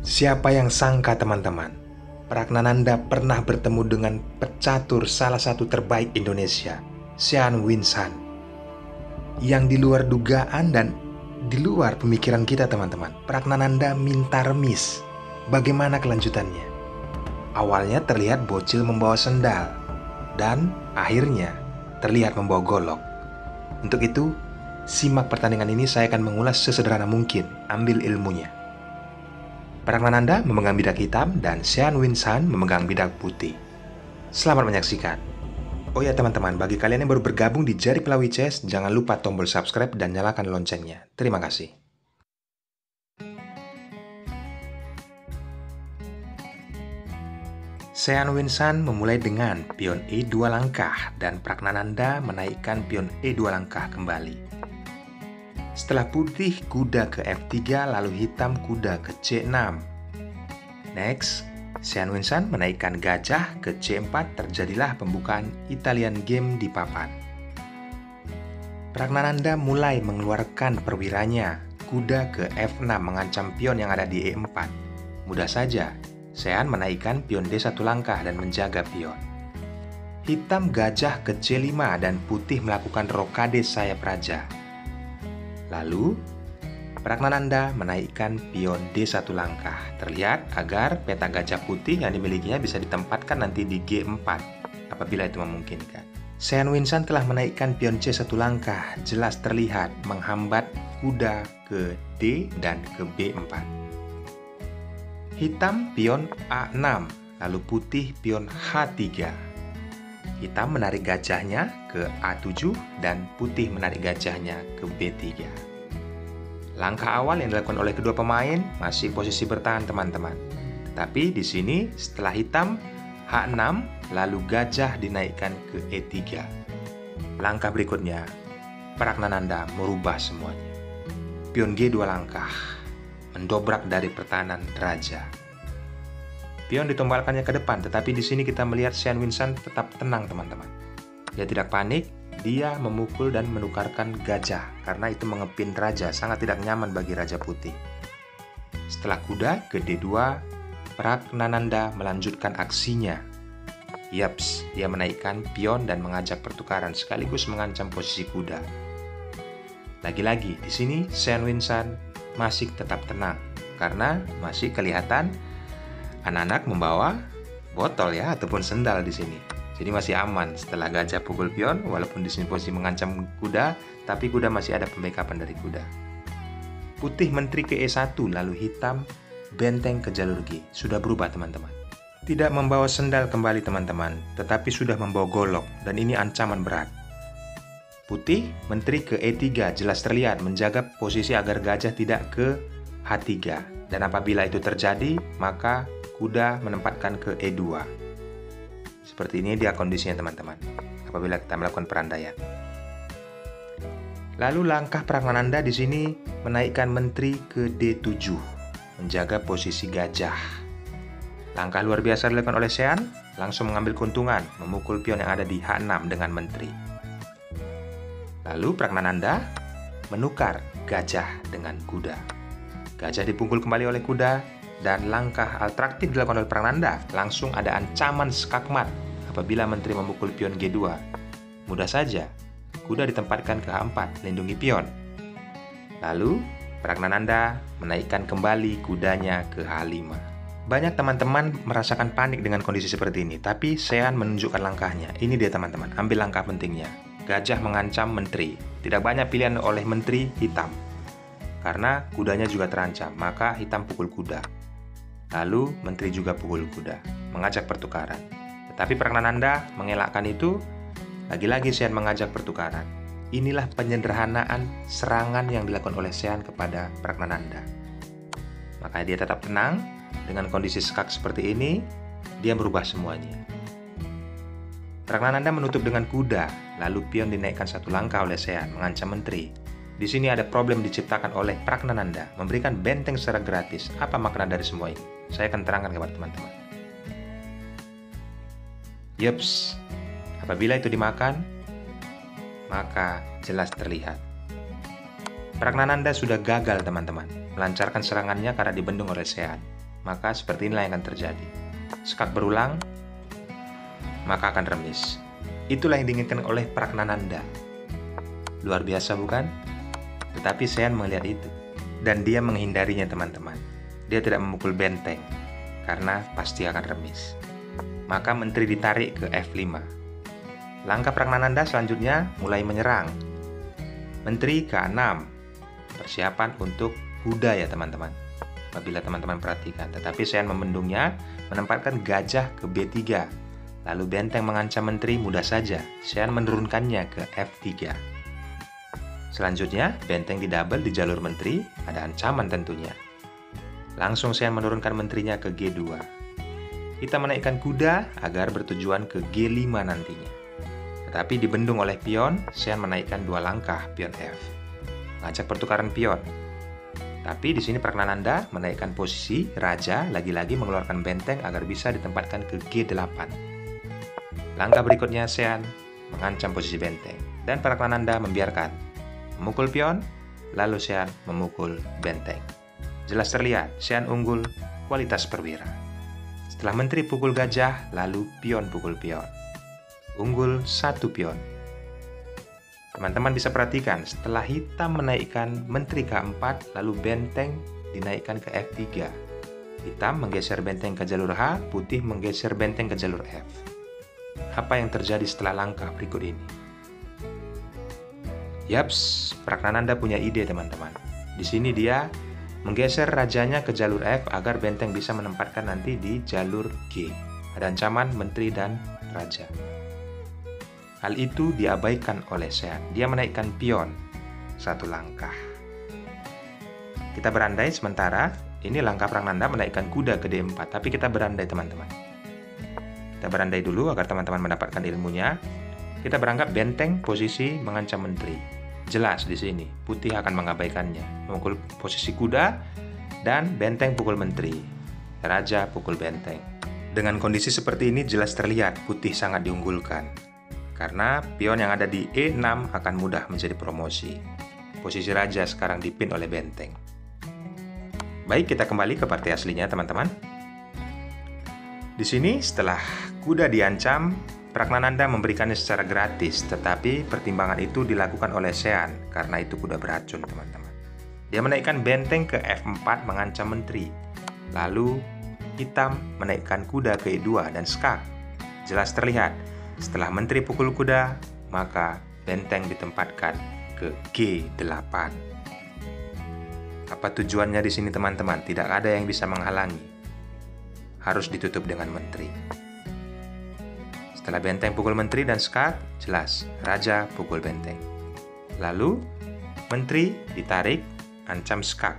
Siapa yang sangka teman-teman, Pragnananda pernah bertemu dengan pecatur salah satu terbaik Indonesia, Sean Winsan. Yang di luar dugaan dan di luar pemikiran kita teman-teman, Pragnananda minta remis. Bagaimana kelanjutannya? Awalnya terlihat bocil membawa sendal, dan akhirnya terlihat membawa golok. Untuk itu, simak pertandingan ini, saya akan mengulas sesederhana mungkin, ambil ilmunya. Pragnananda memegang bidak hitam dan Sean Winsan memegang bidak putih. Selamat menyaksikan. Oh ya teman-teman, bagi kalian yang baru bergabung di Jari Pelawi Chess, jangan lupa tombol subscribe dan nyalakan loncengnya. Terima kasih. Sean Winsan memulai dengan pion E2 langkah dan Pragnananda menaikkan pion E2 langkah kembali. Setelah putih kuda ke F3 lalu hitam kuda ke C6. Next, Sean Winsan menaikkan gajah ke C4, terjadilah pembukaan Italian game di papan. Pragnananda mulai mengeluarkan perwiranya, kuda ke F6 mengancam pion yang ada di E4. Mudah saja, Sean menaikkan pion D1 langkah dan menjaga pion. Hitam gajah ke C5 dan putih melakukan rokade sayap raja. Lalu, Pragnananda menaikkan pion D1 langkah. Terlihat agar peta gajah putih yang dimilikinya bisa ditempatkan nanti di G4 apabila itu memungkinkan. Sean Winsan telah menaikkan pion C1 langkah, jelas terlihat menghambat kuda ke D dan ke B4. Hitam pion A6, lalu putih pion H3. Hitam menarik gajahnya ke A7 dan putih menarik gajahnya ke B3. Langkah awal yang dilakukan oleh kedua pemain masih posisi bertahan teman-teman. Tetapi di sini setelah hitam H6 lalu gajah dinaikkan ke E3. Langkah berikutnya Pragnananda merubah semuanya. Pion G2 langkah, mendobrak dari pertahanan raja. Pion ditombalkannya ke depan, tetapi di sini kita melihat Sean Winsan tetap tenang teman-teman. Dia tidak panik, dia memukul dan menukarkan gajah karena itu mengepin raja, sangat tidak nyaman bagi raja putih. Setelah kuda ke D2, Pragnananda melanjutkan aksinya. Yaps, dia menaikkan pion dan mengajak pertukaran sekaligus mengancam posisi kuda. Lagi-lagi di sini Sean Winsan masih tetap tenang karena masih kelihatan anak-anak membawa botol ya ataupun sendal di sini. Jadi masih aman setelah gajah pukul pion, walaupun di sini posisi mengancam kuda, tapi kuda masih ada pembackupan dari kuda. Putih menteri ke E1, lalu hitam benteng ke jalur G. Sudah berubah teman-teman. Tidak membawa sendal kembali teman-teman, tetapi sudah membawa golok, dan ini ancaman berat. Putih menteri ke E3, jelas terlihat menjaga posisi agar gajah tidak ke H3. Dan apabila itu terjadi, maka kuda menempatkan ke E2. Seperti ini dia kondisinya teman-teman, apabila kita melakukan perandaian. Lalu langkah Pragnananda di sini menaikkan menteri ke D7, menjaga posisi gajah. Langkah luar biasa dilakukan oleh Sean, langsung mengambil keuntungan, memukul pion yang ada di H6 dengan menteri. Lalu Pragnananda menukar gajah dengan kuda. Gajah dipukul kembali oleh kuda, dan langkah alternatif dilakukan oleh Pragnananda, langsung ada ancaman skakmat apabila menteri memukul pion G2. Mudah saja, kuda ditempatkan ke H4, lindungi pion. Lalu, Pragnananda menaikkan kembali kudanya ke H5. Banyak teman-teman merasakan panik dengan kondisi seperti ini, tapi Sean menunjukkan langkahnya. Ini dia teman-teman, ambil langkah pentingnya. Gajah mengancam menteri. Tidak banyak pilihan oleh menteri hitam. Karena kudanya juga terancam, maka hitam pukul kuda. Lalu menteri juga pukul kuda, mengajak pertukaran. Tetapi Pragnananda mengelakkan itu, lagi-lagi Sean mengajak pertukaran. Inilah penyederhanaan serangan yang dilakukan oleh Sean kepada Pragnananda. Maka dia tetap tenang, dengan kondisi skak seperti ini, dia merubah semuanya. Pragnananda menutup dengan kuda, lalu pion dinaikkan satu langkah oleh Sean, mengancam menteri. Di sini ada problem diciptakan oleh Pragnananda, memberikan benteng secara gratis. Apa makna dari semua ini? Saya akan terangkan kepada teman-teman. Yups, apabila itu dimakan, maka jelas terlihat Pragnananda sudah gagal, teman-teman, melancarkan serangannya karena dibendung oleh Sean. Maka seperti inilah yang akan terjadi. Skak berulang, maka akan remis. Itulah yang diinginkan oleh Pragnananda. Luar biasa bukan? Tetapi Sean melihat itu, dan dia menghindarinya, teman-teman. Dia tidak memukul benteng, karena pasti akan remis. Maka menteri ditarik ke F5. Langkah Pragnananda selanjutnya mulai menyerang. Menteri ke-6. Persiapan untuk kuda ya, teman-teman. Apabila teman-teman perhatikan. Tetapi Sean membendungnya, menempatkan gajah ke B3. Lalu benteng mengancam menteri mudah saja. Sean menurunkannya ke F3. Selanjutnya, benteng didouble di jalur menteri, ada ancaman tentunya. Langsung Sean menurunkan menterinya ke G2. Kita menaikkan kuda agar bertujuan ke G5 nantinya. Tetapi dibendung oleh pion, Sean menaikkan 2 langkah pion F. Ngajak pertukaran pion. Tapi di sini Pragnananda menaikkan posisi, raja lagi-lagi mengeluarkan benteng agar bisa ditempatkan ke G8. Langkah berikutnya Sean mengancam posisi benteng, dan Pragnananda membiarkan. Memukul pion, lalu Sean memukul benteng. Jelas terlihat, Sean unggul kualitas perwira. Setelah menteri pukul gajah, lalu pion pukul pion. Unggul 1 pion. Teman-teman bisa perhatikan, setelah hitam menaikkan menteri ke-4, lalu benteng dinaikkan ke F3. Hitam menggeser benteng ke jalur H, putih menggeser benteng ke jalur F. Apa yang terjadi setelah langkah berikut ini? Yaps, Pragnananda punya ide, teman-teman. Di sini dia menggeser rajanya ke jalur F agar benteng bisa menempatkan nanti di jalur G. Ada ancaman menteri dan raja. Hal itu diabaikan oleh Sean. Dia menaikkan pion 1 langkah. Kita berandai sementara. Ini langkah Pragnananda menaikkan kuda ke D4. Tapi kita berandai, teman-teman. Kita berandai dulu agar teman-teman mendapatkan ilmunya. Kita beranggap benteng posisi mengancam menteri. Jelas di sini putih akan mengabaikannya. Memukul posisi kuda dan benteng pukul menteri. Raja pukul benteng. Dengan kondisi seperti ini jelas terlihat putih sangat diunggulkan. Karena pion yang ada di E6 akan mudah menjadi promosi. Posisi raja sekarang dipin oleh benteng. Baik, kita kembali ke partai aslinya, teman-teman. Di sini setelah kuda diancam, Pragnananda memberikannya secara gratis, tetapi pertimbangan itu dilakukan oleh Sean karena itu kuda beracun, teman-teman. Dia menaikkan benteng ke F4 mengancam menteri. Lalu hitam menaikkan kuda ke E2 dan skak. Jelas terlihat, setelah menteri pukul kuda, maka benteng ditempatkan ke G8. Apa tujuannya di sini, teman-teman? Tidak ada yang bisa menghalangi. Harus ditutup dengan menteri. Setelah benteng pukul menteri dan skak, jelas raja pukul benteng. Lalu menteri ditarik, ancam skak,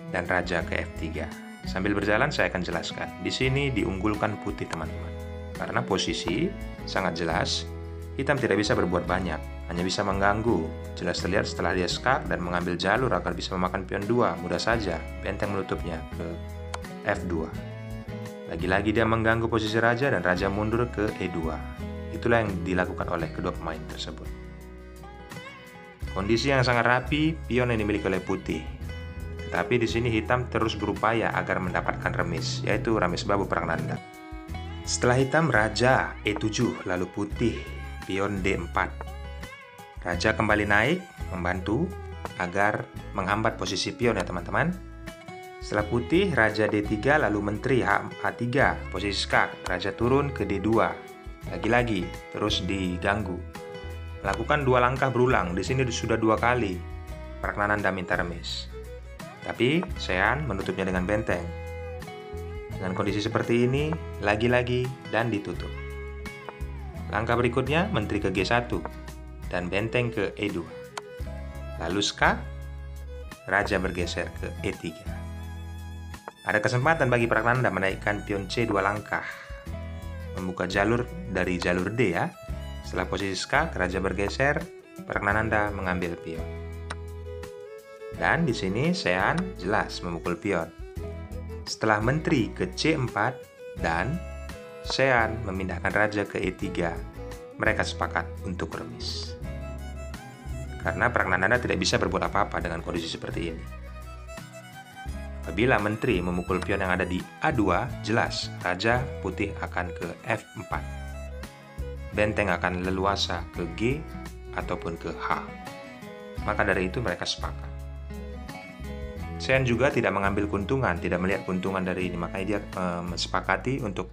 dan raja ke F3. Sambil berjalan saya akan jelaskan. Di sini diunggulkan putih, teman-teman. Karena posisi sangat jelas, hitam tidak bisa berbuat banyak, hanya bisa mengganggu. Jelas terlihat setelah dia skak dan mengambil jalur agar bisa memakan pion 2, mudah saja benteng menutupnya ke F2. Lagi-lagi dia mengganggu posisi raja dan raja mundur ke E2. Itulah yang dilakukan oleh kedua pemain tersebut. Kondisi yang sangat rapi, pion yang dimiliki oleh putih. Tetapi di sini hitam terus berupaya agar mendapatkan remis, yaitu remis babu Pragnananda. Setelah hitam, raja E7, lalu putih, pion D4. Raja kembali naik, membantu agar menghambat posisi pion ya, teman-teman. Setelah putih, raja D3, lalu menteri H3, posisi skak. Raja turun ke D2. Lagi-lagi, terus diganggu. Melakukan 2 langkah berulang, di sini sudah 2 kali. Pragnananda minta remis. Tapi, Sean menutupnya dengan benteng. Dengan kondisi seperti ini, lagi-lagi dan ditutup. Langkah berikutnya, menteri ke G1 dan benteng ke E2. Lalu skak, raja bergeser ke E3. Ada kesempatan bagi Pragnananda menaikkan pion C 2 langkah. Membuka jalur dari jalur D ya. Setelah posisi skak, raja bergeser, Pragnananda mengambil pion. Dan di sini Sean jelas memukul pion. Setelah menteri ke C4 dan Sean memindahkan raja ke E3, mereka sepakat untuk remis. karena Pragnananda tidak bisa berbuat apa-apa dengan kondisi seperti ini. Apabila menteri memukul pion yang ada di A2, jelas raja putih akan ke F4. Benteng akan leluasa ke G ataupun ke H. Maka dari itu mereka sepakat. Sen juga tidak mengambil keuntungan, tidak melihat keuntungan dari ini, makanya dia sepakati untuk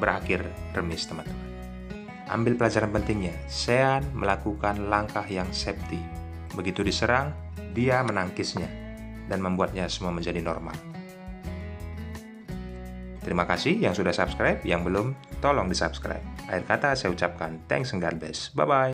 berakhir remis, teman-teman. Ambil pelajaran pentingnya, Sean melakukan langkah yang safety. Begitu diserang, dia menangkisnya dan membuatnya semua menjadi normal. Terima kasih yang sudah subscribe, yang belum, tolong di subscribe. Akhir kata saya ucapkan thanks and God bless. Bye-bye.